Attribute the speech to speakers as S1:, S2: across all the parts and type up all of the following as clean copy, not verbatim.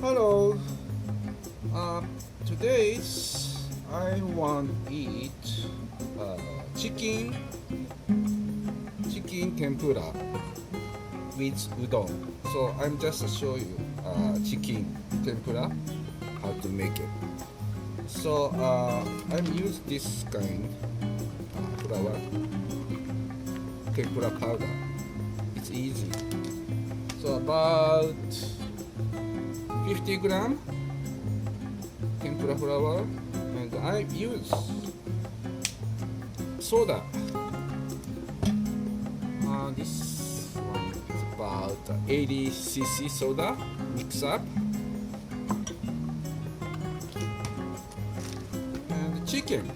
S1: Hello. Today I want to eat uh, chicken chicken tempura with udon. So I'm just show you chicken tempura how to make it. So I'm use this kind flour tempura powder. It's easy. So about 50 gram tempura flour, and I use soda. This one is about 80 cc soda. Mix up, and chicken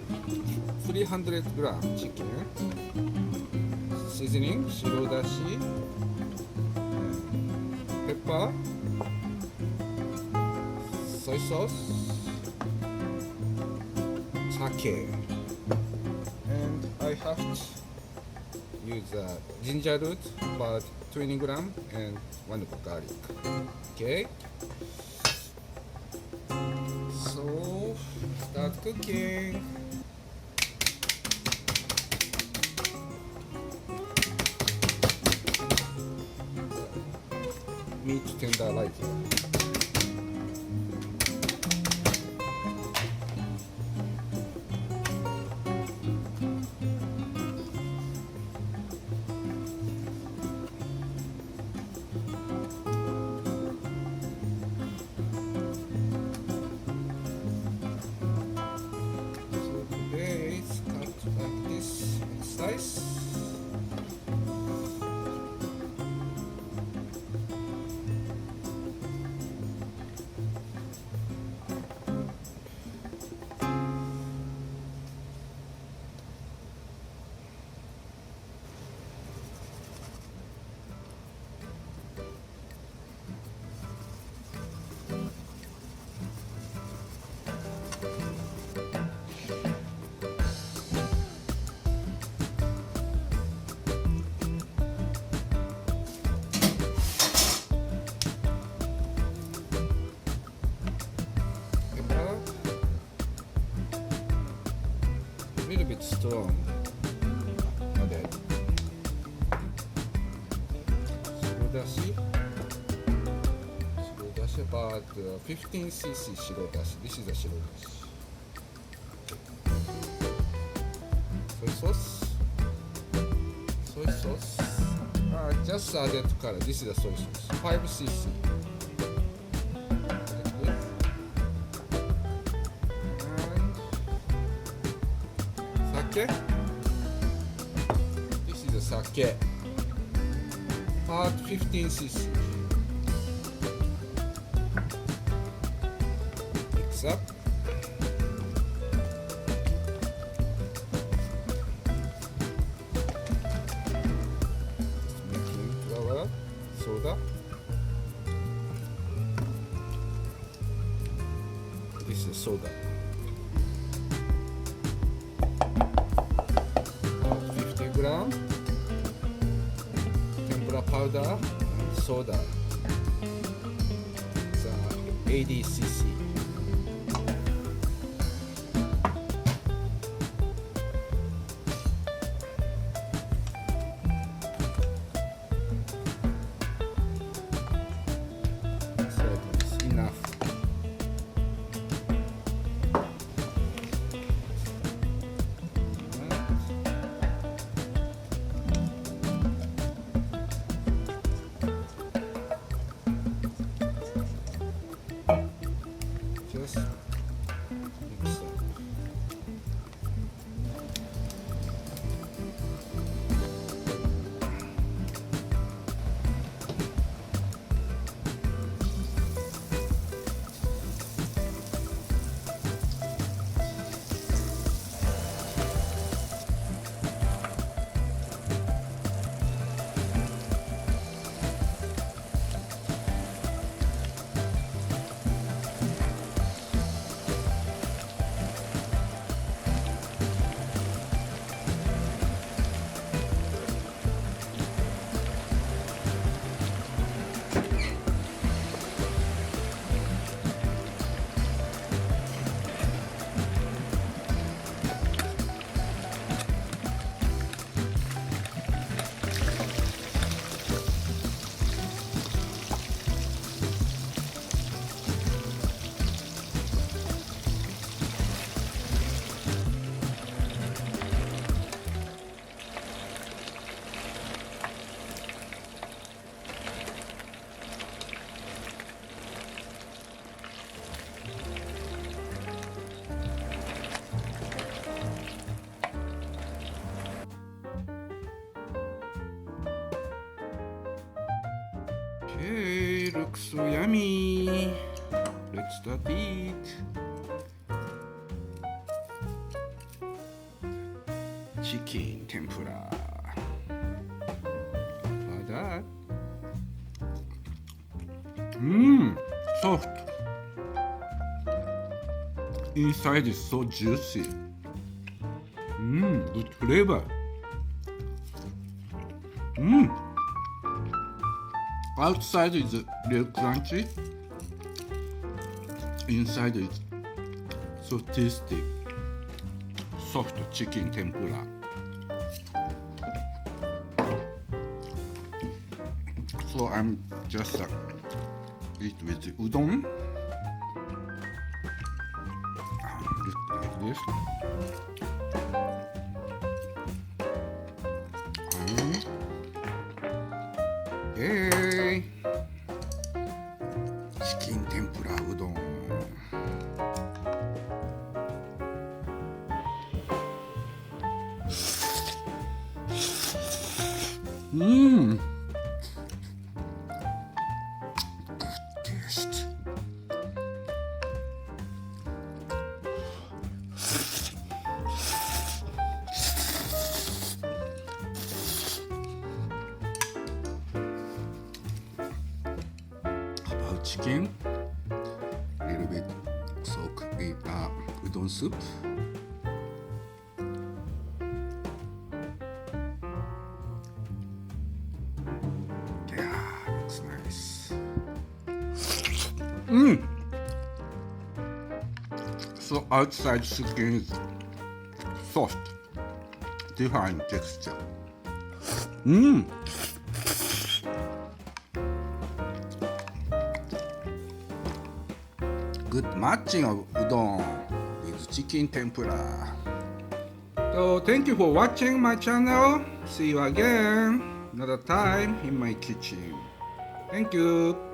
S1: 300 gram chicken. Seasoning, shirodashi, pepper, soy sauce, sake, and I have to use ginger root about 20 gram and 1 garlic. Okay, so start cooking. Meat tenderizer. Slice. Little bit strong. Okay. Shirodashi. Shirodashi about 15 cc shirodashi. This is the shirodashi. Soy sauce. Soy sauce. Just added color. This is the soy sauce. 5 cc. Sake. This is the sake. About 15 cc. Mix up. Making flour, soda. This is soda. 50 gram tempura powder and soda. It's 80 cc. So it's enough. Okay, looks so yummy. Let's start eat. Chicken tempura. Like that. Soft. Inside is so juicy. Good flavor. Outside is a little crunchy. Inside is so tasty. Soft chicken tempura. So I'm just eat with the udon. Look like this. Hey, chicken tempura udon. Good taste. About chicken, a little bit soak in udon soup. Yeah, looks nice. So outside chicken is soft, different texture. Good matching of udon with chicken tempura. So thank you for watching my channel. See you again another time in my kitchen. Thank you.